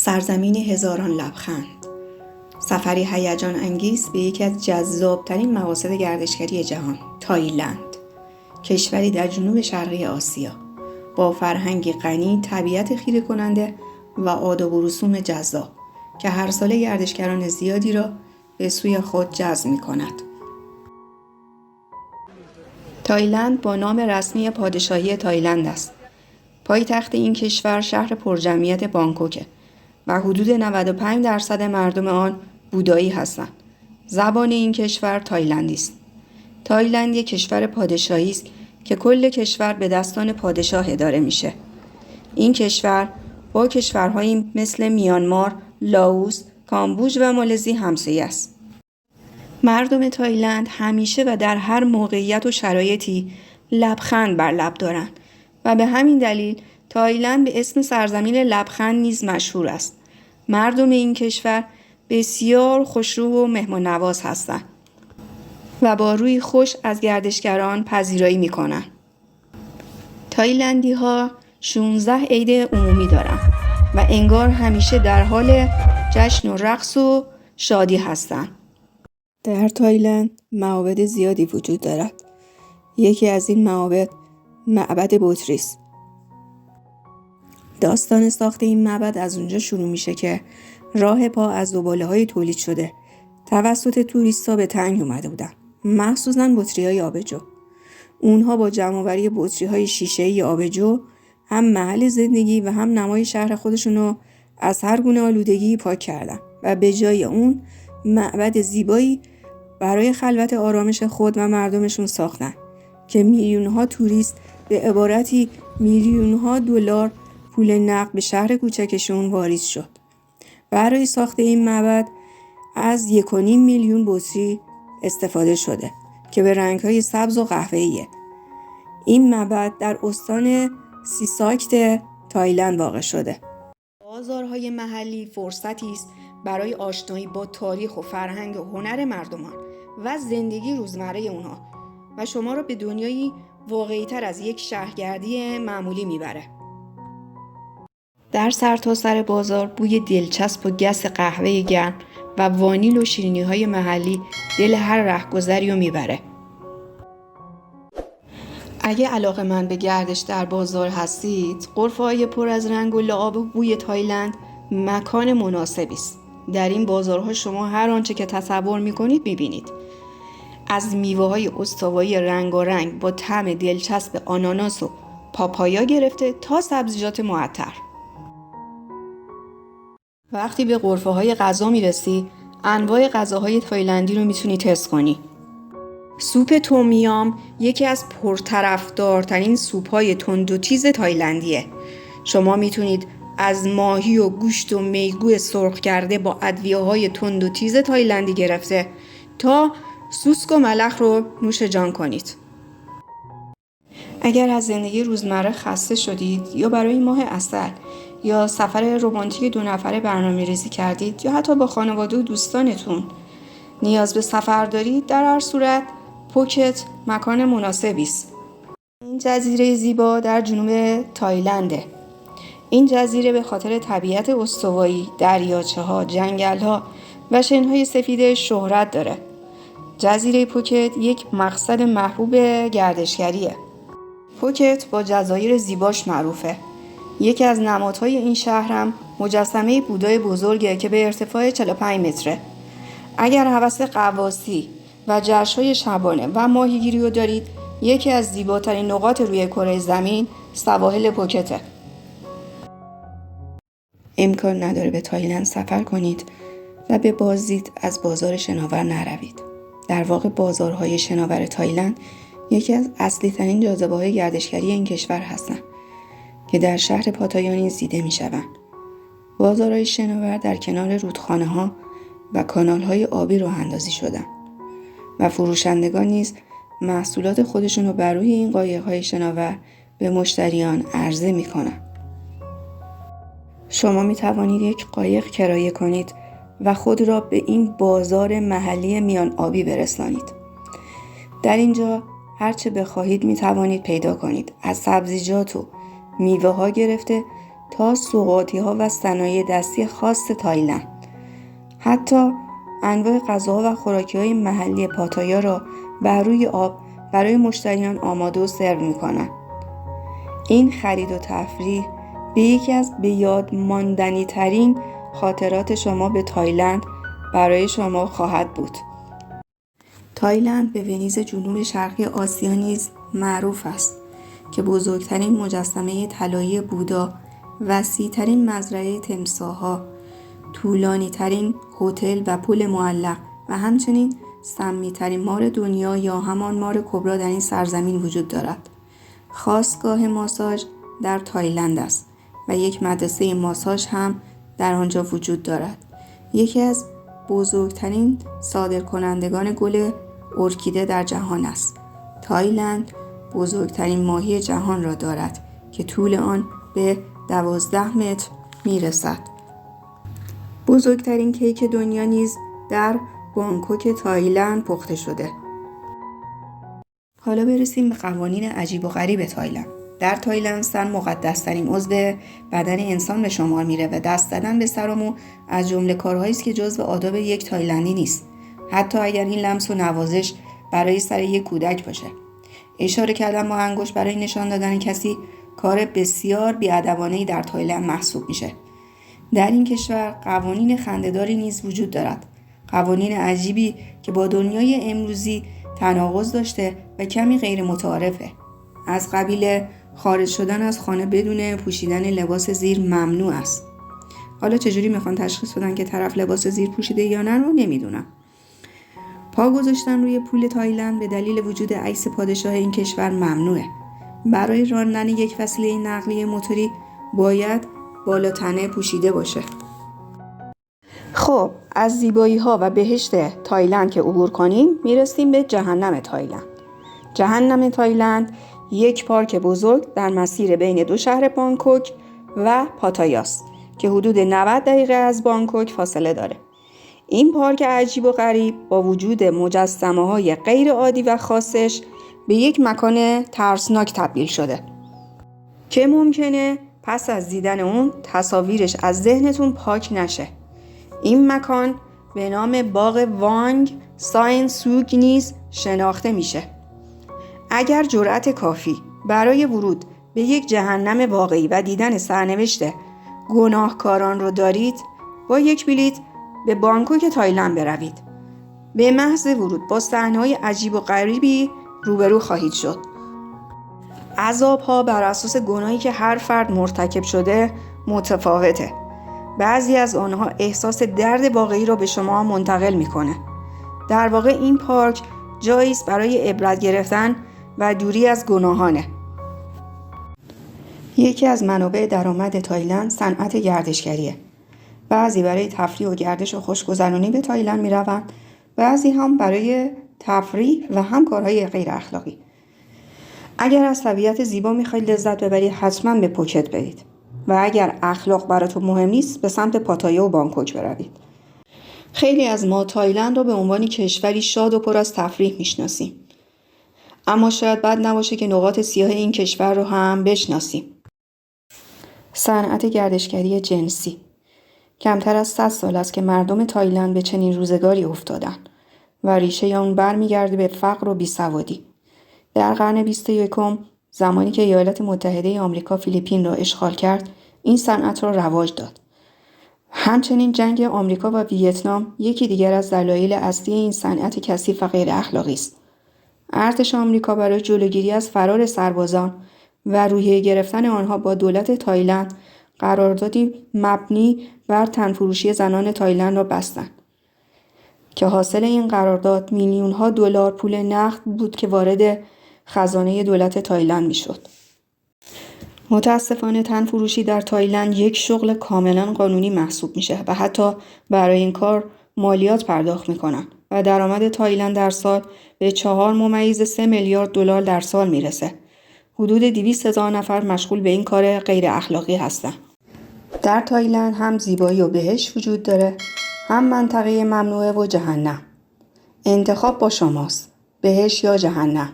سرزمین هزاران لبخند، سفری هیجان انگیز به یکی از جذابترین مقاصد گردشگری جهان، تایلند، کشوری در جنوب شرقی آسیا با فرهنگی غنی، طبیعت خیره کننده و آداب و رسوم جذاب که هر ساله گردشگران زیادی را به سوی خود جذب می‌کند. تایلند با نام رسمی پادشاهی تایلند است. پایتخت این کشور شهر پرجمعیت بانکوکه و حدود 95% مردم آن بودایی هستند. زبان این کشور تایلندی است. تایلند یک کشور پادشاهی است که کل کشور به دستان پادشاه اداره میشه. این کشور با کشورهایی مثل میانمار، لاوس، کامبوج و مالزی همسایه است. مردم تایلند همیشه و در هر موقعیت و شرایطی لبخند بر لب دارند و به همین دلیل تایلند به اسم سرزمین لبخند نیز مشهور است. مردم این کشور بسیار خوشرو و مهمان نواز هستند و با روی خوش از گردشگران پذیرایی می‌کنند. تایلندی ها 16 عید عمومی دارند و انگار همیشه در حال جشن و رقص و شادی هستند. در تایلند معابد زیادی وجود دارد. یکی از این معابد معبد بوتری است. داستان ساخت این معبد از اونجا شروع میشه که راه پا از زباله‌های تولید شده توسط توریست‌ها به تنگ اومده بودن، مخصوصاً بطری‌های آبجو. اونها با جمع‌آوری بطری‌های شیشه‌ای آبجو هم محل زندگی و هم نمای شهر خودشونو از هر گونه آلودگی پاک کردن و به جای اون معبد زیبایی برای خلوت آرامش خود و مردمشون ساختن که میلیون‌ها توریست به عبارتی میلیون‌ها دلار پول نقد به شهر کوچکشون واریز شد. برای ساخت این معبد از 1.5 میلیون بطری استفاده شده که به رنگ‌های سبز و قهوه‌ایه. این معبد در استان سیساکت تایلند واقع شده. بازارهای محلی فرصتی است برای آشنایی با تاریخ و فرهنگ و هنر مردمان و زندگی روزمره اونها و شما را به دنیایی واقعی‌تر از یک شهرگردی معمولی میبره. در سرتاسر بازار بوی دلچسب و گس قهوه گرم و وانیل و شیرینی‌های محلی دل هر رهگذری رو میبره. اگه علاقه‌مند به گردش در بازار هستید، غرفه‌های پر از رنگ و لعاب و بوی تایلند مکان مناسبی است. در این بازارها شما هر آنچه که تصور می‌کنید می‌بینید. از میوه‌های استوایی رنگارنگ با طعم دلچسب آناناس و پاپایا گرفته تا سبزیجات معطر. وقتی به غرفه‌های غذا میرسی، انواع غذاهای تایلندی رو میتونی تست کنی. سوپ تومیام یکی از پرطرفدارترین سوپ‌های تند و تیز تایلندیه. شما میتونید از ماهی و گوشت و میگو سرخ کرده با ادویه‌های تند و تیز تایلندی گرفته تا سوسک و ملخ رو نوش جان کنید. اگر از زندگی روزمره خسته شدید یا برای ماه عسل یا سفر رمانتیک 2 نفره برنامه‌ریزی کردید یا حتی با خانواده و دوستانتون نیاز به سفر دارید، در هر صورت پوکت مکان مناسبی است. این جزیره زیبا در جنوب تایلنده. این جزیره به خاطر طبیعت استوایی، دریاچه‌ها، جنگل‌ها و شن‌های سفید شهرت داره. جزیره پوکت یک مقصد محبوب گردشگریه. پوکت با جزایر زیباش معروفه. یکی از نمادهای این شهر هم مجسمه بودای بزرگه که به ارتفاع 45 متره. اگر هوس غواصی و جشن‌های شبانه و ماهیگیری رو دارید، یکی از زیباترین نقاط روی کره زمین سواحل پوکته. امکان نداره به تایلند سفر کنید و به بازدید از بازار شناور نروید. در واقع بازارهای شناور تایلند یکی از اصلی ترین جاذبه‌های گردشگری این کشور هستند که در شهر پاتایا نیز دیده می‌شوند. بازارهای شناور در کنار رودخانه‌ها و کانال‌های آبی راه اندازی شدند و فروشندگان نیز محصولات خودشون رو بر روی این قایق‌های شناور به مشتریان عرضه می‌کنند. شما می‌توانید یک قایق کرایه کنید و خود را به این بازار محلی میان آبی برسانید. در اینجا هر چه بخواهید می‌توانید پیدا کنید، از سبزیجات و میوه‌ها گرفته تا سوغاتی و صنایع دستی خاص تایلند. حتی انواع غذاها و خوراکی‌های محلی پاتایا را بر روی آب برای مشتریان آماده و سرو می‌کنند. این خرید و تفریح به یکی از به یاد ماندنی ترین خاطرات شما به تایلند برای شما خواهد بود. تایلند به ونیز جنوب شرقی آسیا نیز معروف است که بزرگترین مجسمه طلایی بودا، وسیع‌ترین مزرعه تمساح‌ها، طولانی‌ترین هتل و پل معلق و همچنین سمی‌ترین مار دنیا یا همان مار کبرا در این سرزمین وجود دارد. خاستگاه ماساژ در تایلند است و یک مدرسه ماساژ هم در آنجا وجود دارد. یکی از بزرگترین صادرکنندگان گل ارکیده در جهان است. تایلند بزرگترین ماهی جهان را دارد که طول آن به 12 متر میرسد. بزرگترین کیک دنیا نیز در بانکوک تایلند پخته شده. حالا برسیم به قوانین عجیب و غریب تایلند. در تایلند سن مقدس‌ترین عضو بدن انسان به شمار میره و دست زدن به سر و مو از جمله کارهایی است که جزو آداب یک تایلندی نیست، حتی اگر این لمس و نوازش برای سر یک کودک باشه. اشاره کردن با انگشت برای نشان دادن کسی کار بسیار بی‌ادبانه‌ای در تایلند محسوب میشه. در این کشور قوانین خنده‌داری نیز وجود دارد. قوانین عجیبی که با دنیای امروزی تناقض داشته و کمی غیر متعارفه. از قبیل خارج شدن از خانه بدون پوشیدن لباس زیر ممنوع است. حالا چجوری میخوان تشخیص بدن که طرف لباس زیر پوشیده یا نه رو نمیدونم. پا گذاشتن روی پول تایلند به دلیل وجود عکس پادشاه این کشور ممنوعه. برای راندن یک وسیله نقلیه موتوری باید بالاتنه پوشیده باشه. خب از زیبایی ها و بهشت تایلند که عبور کنیم میرسیم به جهنم تایلند. جهنم تایلند یک پارک بزرگ در مسیر بین دو شهر بانکوک و پاتایاست که حدود 90 دقیقه از بانکوک فاصله داره. این پارک عجیب و غریب با وجود مجسمه‌های غیر عادی و خاصش به یک مکان ترسناک تبدیل شده که ممکنه پس از دیدن اون تصاویرش از ذهنتون پاک نشه. این مکان به نام باغ وانگ ساین سوگ نیز شناخته میشه. اگر جرأت کافی برای ورود به یک جهنم واقعی و دیدن سرنوشت گناهکاران رو دارید، با یک بلیط به بانکوک تایلند بروید. به محض ورود با صحنه‌های عجیب و غریبی روبرو خواهید شد. عذاب‌ها بر اساس گناهی که هر فرد مرتکب شده متفاوته. بعضی از آنها احساس درد واقعی را به شما منتقل میکنه. در واقع این پارک جایی است برای عبرت گرفتن و دوری از گناهانه. یکی از منابع درآمد تایلند صنعت گردشگریه. بعضی برای تفریح و گردش و خوشگذرانی به تایلند میروند، بعضی هم برای تفریح و هم کارهای غیر اخلاقی. اگر از طبیعت زیبا میخواید لذت ببرید حتما به پوکت برید و اگر اخلاق براتون مهم نیست به سمت پاتایا و بانکوک بروید. خیلی از ما تایلند رو به عنوان کشوری شاد و پر از تفریح میشناسیم، اما شاید بد نباشه که نقاط سیاه این کشور رو هم بشناسیم. صنعت گردشگری جنسی کمتر از 100 سال است که مردم تایلند به چنین روزگاری افتادن و ریشه اون برمیگرده به فقر و بیسوادی. در قرن 21 زمانی که ایالات متحده آمریکا فیلیپین را اشغال کرد، این صنعت را رواج داد. همچنین جنگ آمریکا و ویتنام یکی دیگر از دلایل اصلی این صنعت کثیف و غیر اخلاقی است. ارتش آمریکا برای جلوگیری از فرار سربازان و روحیه گرفتن آنها با دولت تایلند قراردادی مبنی بر تنفروشی زنان تایلند را بستند که حاصل این قرارداد میلیون‌ها دلار پول نقد بود که وارد خزانه دولت تایلند میشد. متاسفانه تنفروشی در تایلند یک شغل کاملا قانونی محسوب میشه و حتی برای این کار مالیات پرداخت میکنن و درآمد تایلند در سال به 4.3 میلیارد دلار در سال میرسه. حدود 200,000 نفر مشغول به این کار غیر اخلاقی هستن. در تایلند هم زیبایی و بهشت وجود داره، هم منطقه ممنوعه و جهنم. انتخاب با شماست، بهشت یا جهنم.